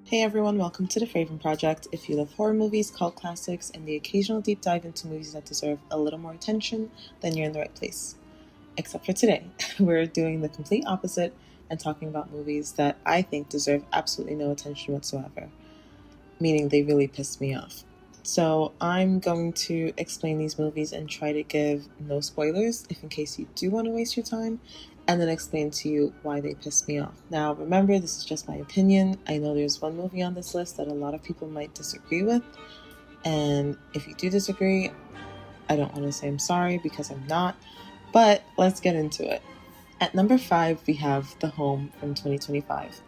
Hey everyone, welcome to the Fraven Project. If you love horror movies, cult classics, and the occasional deep dive into movies that deserve a little more attention, then you're in the right place. Except for today, we're doing the complete opposite and talking about movies that I think deserve absolutely no attention whatsoever, meaning they really pissed me off. So I'm going to explain these movies and try to give no spoilers, if in case you do want to waste your time, and then explain to you why they pissed me off. Now, remember, this is just my opinion. I know there's one movie on this list that a lot of people might disagree with, and if you do disagree, I don't want to say I'm sorry because I'm not, but let's get into it. At number 5, we have The Home from 2025.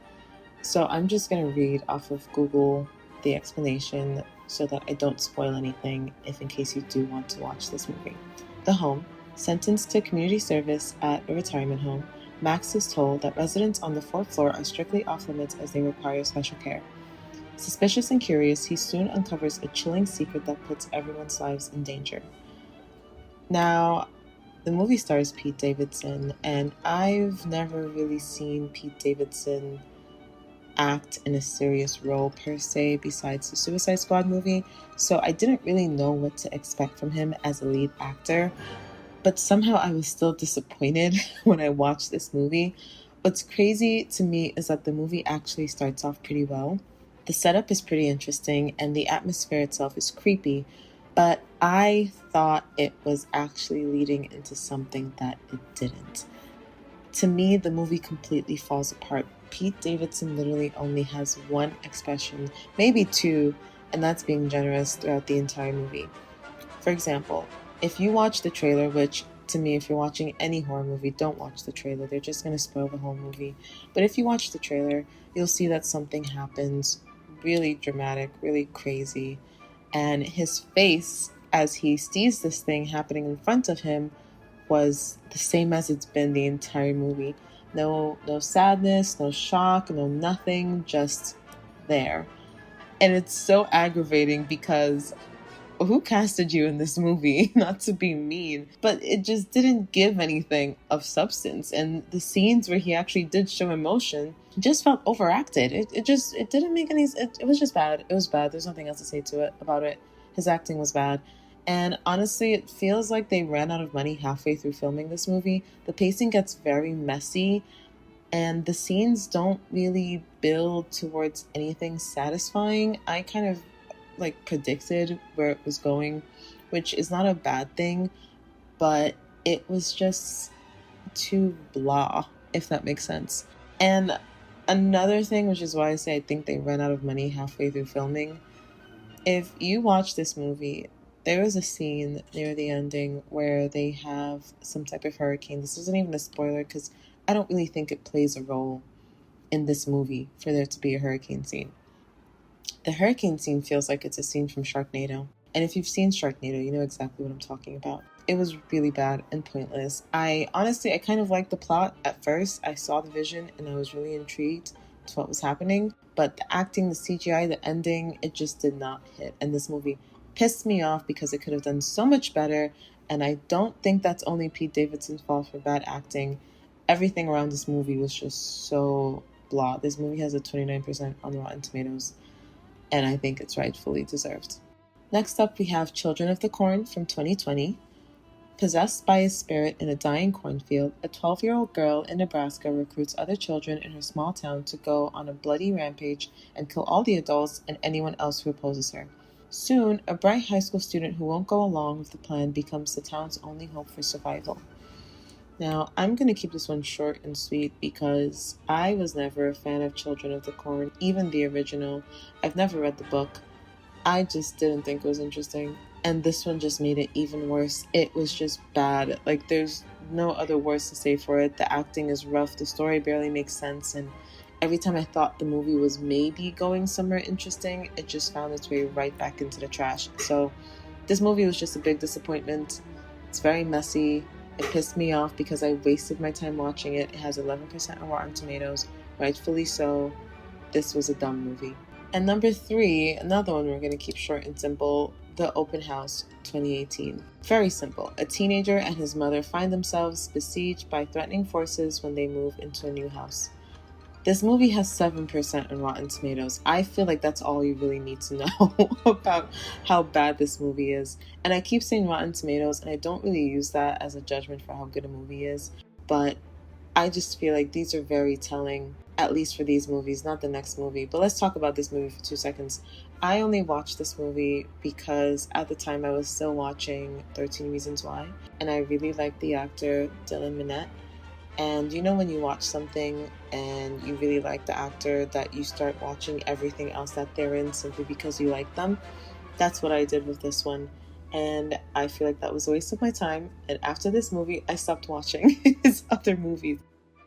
So I'm just going to read off of Google the explanation so that I don't spoil anything if in case you do want to watch this movie. The Home. Sentenced to community service at a retirement home, Max is told that residents on the 4th floor are strictly off limits as they require special care. Suspicious and curious, he soon uncovers a chilling secret that puts everyone's lives in danger. Now, the movie stars Pete Davidson, and I've never really seen Pete Davidson act in a serious role per se besides the Suicide Squad movie, so I didn't really know what to expect from him as a lead actor, but somehow I was still disappointed when I watched this movie. What's crazy to me is that the movie actually starts off pretty well. The setup is pretty interesting and the atmosphere itself is creepy, but I thought it was actually leading into something that it didn't. To me, the movie completely falls apart. Pete Davidson literally only has one expression, maybe two, and that's being generous throughout the entire movie. For example, if you watch the trailer, which to me, if you're watching any horror movie, don't watch the trailer. They're just going to spoil the whole movie. But if you watch the trailer, you'll see that something happens really dramatic, really crazy. And his face, as he sees this thing happening in front of him, was the same as it's been the entire movie. No sadness, no shock, no nothing, just there. And it's so aggravating because who casted you in this movie? Not to be mean, but it just didn't give anything of substance. And the scenes where he actually did show emotion just felt overacted. It didn't make any. It was just bad. It was bad. There's nothing else to say to it about it. His acting was bad. And honestly, it feels like they ran out of money halfway through filming this movie. The pacing gets very messy, and the scenes don't really build towards anything satisfying. I kind of predicted where it was going, which is not a bad thing, but it was just too blah, if that makes sense. And another thing, which is why I say I think they ran out of money halfway through filming, if you watch this movie, there is a scene near the ending where they have some type of hurricane. This isn't even a spoiler because I don't really think it plays a role in this movie for there to be a hurricane scene. The hurricane scene feels like it's a scene from Sharknado. And if you've seen Sharknado, you know exactly what I'm talking about. It was really bad and pointless. I kind of liked the plot at first. I saw the vision and I was really intrigued to what was happening. But the acting, the CGI, the ending, it just did not hit. And this movie pissed me off because it could have done so much better. And I don't think that's only Pete Davidson's fault for bad acting. Everything around this movie was just so blah. This movie has a 29% on Rotten Tomatoes, and I think it's rightfully deserved. Next up, we have Children of the Corn from 2020. Possessed by a spirit in a dying cornfield, a 12-year-old girl in Nebraska recruits other children in her small town to go on a bloody rampage and kill all the adults and anyone else who opposes her. Soon, a bright high school student who won't go along with the plan becomes the town's only hope for survival. Now, I'm going to keep this one short and sweet because I was never a fan of Children of the Corn, even the original. I've never read the book. I just didn't think it was interesting. And this one just made it even worse. It was just bad. There's no other words to say for it. The acting is rough. The story barely makes sense. And every time I thought the movie was maybe going somewhere interesting, it just found its way right back into the trash. So this movie was just a big disappointment. It's very messy. It pissed me off because I wasted my time watching it. It has 11% on Rotten Tomatoes, rightfully so. This was a dumb movie. And number 3, another one we're going to keep short and simple, The Open House, 2018. Very simple. A teenager and his mother find themselves besieged by threatening forces when they move into a new house. This movie has 7% on Rotten Tomatoes. I feel like that's all you really need to know about how bad this movie is. And I keep saying Rotten Tomatoes, and I don't really use that as a judgment for how good a movie is. But I just feel like these are very telling, at least for these movies, not the next movie. But let's talk about this movie for 2 seconds. I only watched this movie because at the time I was still watching 13 Reasons Why, and I really liked the actor Dylan Minnette. And you know, when you watch something and you really like the actor, that you start watching everything else that they're in simply because you like them? That's what I did with this one. And I feel like that was a waste of my time. And after this movie, I stopped watching his other movies.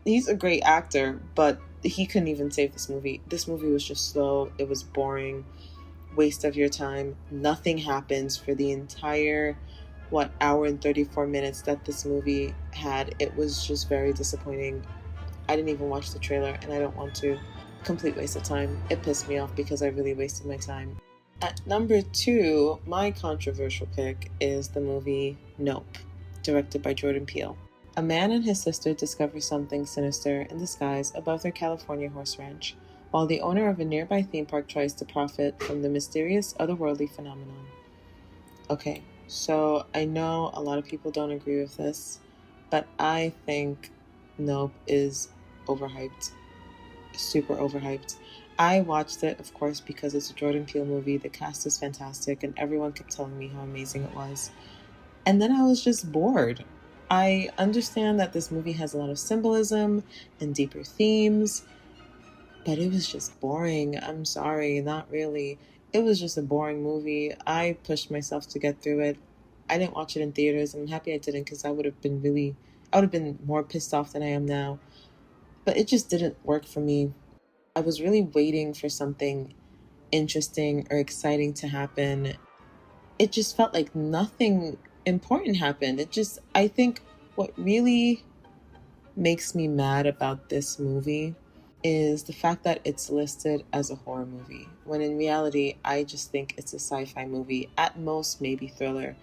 He's a great actor, but he couldn't even save this movie. This movie was just slow, it was boring, waste of your time. Nothing happens for the entire hour and 34 minutes that this movie had. It was just very disappointing. I didn't even watch the trailer, and I don't want to. Complete waste of time. It pissed me off because I really wasted my time. At number 2, my controversial pick is the movie Nope, directed by Jordan Peele. A man and his sister discover something sinister in the skies above their California horse ranch, while the owner of a nearby theme park tries to profit from the mysterious otherworldly phenomenon. Okay, so I know a lot of people don't agree with this, but I think Nope is overhyped. Super overhyped. I watched it, of course, because it's a Jordan Peele movie. The cast is fantastic, and everyone kept telling me how amazing it was. And then I was just bored. I understand that this movie has a lot of symbolism and deeper themes, but it was just boring. I'm sorry, not really. It was just a boring movie. I pushed myself to get through it. I didn't watch it in theaters, and I'm happy I didn't, because I would have been more pissed off than I am now. But it just didn't work for me. I was really waiting for something interesting or exciting to happen. It just felt like nothing important happened. I think what really makes me mad about this movie is the fact that it's listed as a horror movie, when in reality, I just think it's a sci-fi movie, at most maybe thriller.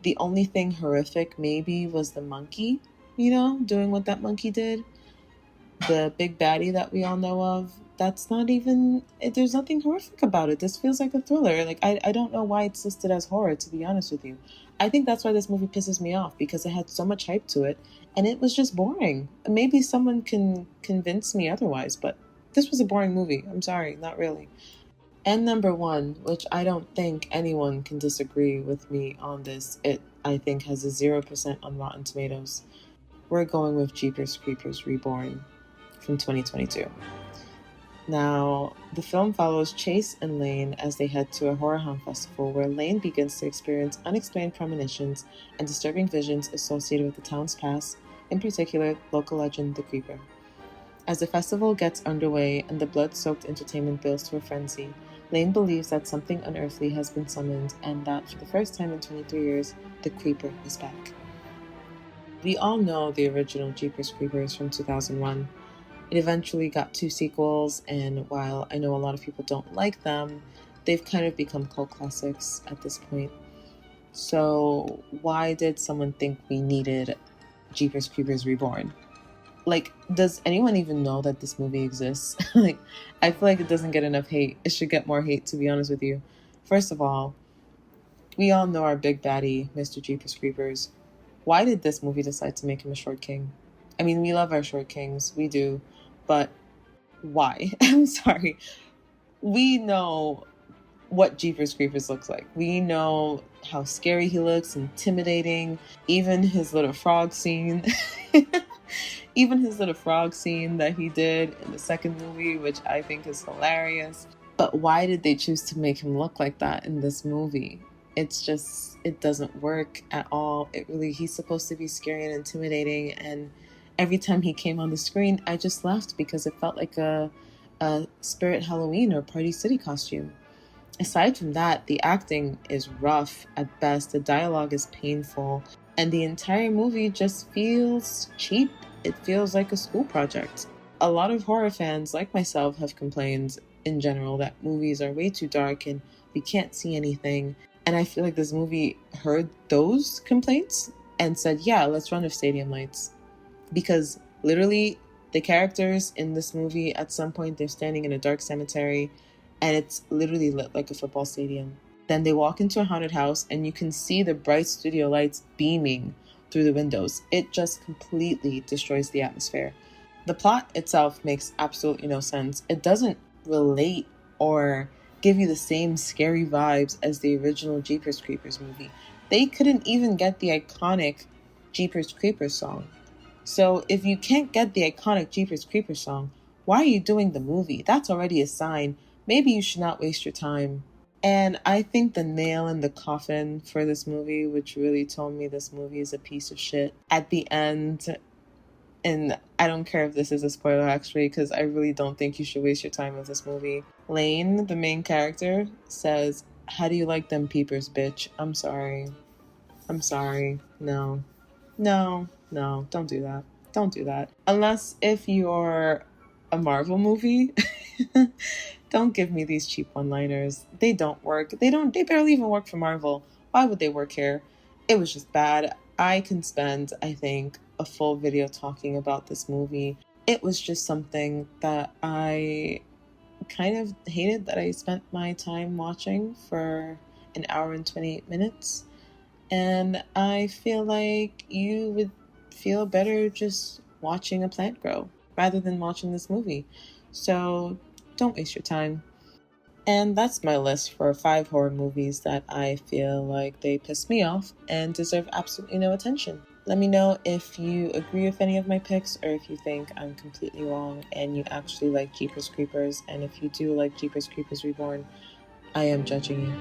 The only thing horrific maybe was the monkey, doing what that monkey did. The big baddie that we all know of, that's not even, there's nothing horrific about it. This feels like a thriller. Like, I don't know why it's listed as horror, to be honest with you. I think that's why this movie pisses me off, because it had so much hype to it, and it was just boring. Maybe someone can convince me otherwise, but this was a boring movie. I'm sorry, not really. And number 1, which I don't think anyone can disagree with me on this, it, I think, has a 0% on Rotten Tomatoes. We're going with Jeepers Creepers Reborn from 2022. Now, the film follows Chase and Lane as they head to a horror hound festival, where Lane begins to experience unexplained premonitions and disturbing visions associated with the town's past, in particular, local legend The Creeper. As the festival gets underway and the blood-soaked entertainment builds to a frenzy, Lane believes that something unearthly has been summoned, and that for the first time in 23 years, The Creeper is back. We all know the original Jeepers Creepers from 2001. It eventually got 2 sequels, and while I know a lot of people don't like them, they've kind of become cult classics at this point. So why did someone think we needed Jeepers Creepers Reborn? Like, does anyone even know that this movie exists? Like, I feel like it doesn't get enough hate. It should get more hate, to be honest with you. First of all, we all know our big baddie, Mr. Jeepers Creepers. Why did this movie decide to make him a short king? I mean, we love our short kings, we do, but why? I'm sorry. We know what Jeepers Creepers looks like. We know how scary he looks, intimidating. Even his little frog scene. Even his little frog scene that he did in the second movie, which I think is hilarious. But why did they choose to make him look like that in this movie? It doesn't work at all. He's supposed to be scary and intimidating, and every time he came on the screen, I just laughed because it felt like a Spirit Halloween or Party City costume. Aside from that, the acting is rough at best, the dialogue is painful, and the entire movie just feels cheap. It feels like a school project. A lot of horror fans, like myself, have complained in general that movies are way too dark and we can't see anything. And I feel like this movie heard those complaints and said, yeah, let's run with stadium lights. Because literally, The characters in this movie, at some point, they're standing in a dark cemetery and it's literally lit like a football stadium. Then they walk into a haunted house and you can see the bright studio lights beaming through the windows. It just completely destroys the atmosphere. The plot itself makes absolutely no sense. It doesn't relate or give you the same scary vibes as the original Jeepers Creepers movie. They couldn't even get the iconic Jeepers Creepers song. So if you can't get the iconic Jeepers Creepers song, why are you doing the movie? That's already a sign. Maybe you should not waste your time. And I think the nail in the coffin for this movie, which really told me this movie is a piece of shit, at the end, and I don't care if this is a spoiler actually, because I really don't think you should waste your time with this movie. Lane, the main character, says, "How do you like them peepers, bitch?" I'm sorry. I'm sorry. No. No, no, don't do that. Don't do that. Unless if you're a Marvel movie, don't give me these cheap one-liners. They don't work. They barely even work for Marvel. Why would they work here? It was just bad. I can spend, I think, a full video talking about this movie. It was just something that I kind of hated that I spent my time watching for an hour and 28 minutes. And I feel like you would feel better just watching a plant grow rather than watching this movie. So don't waste your time. And that's my list for 5 horror movies that I feel like they piss me off and deserve absolutely no attention. Let me know if you agree with any of my picks or if you think I'm completely wrong and you actually like Jeepers Creepers. And if you do like Jeepers Creepers Reborn, I am judging you.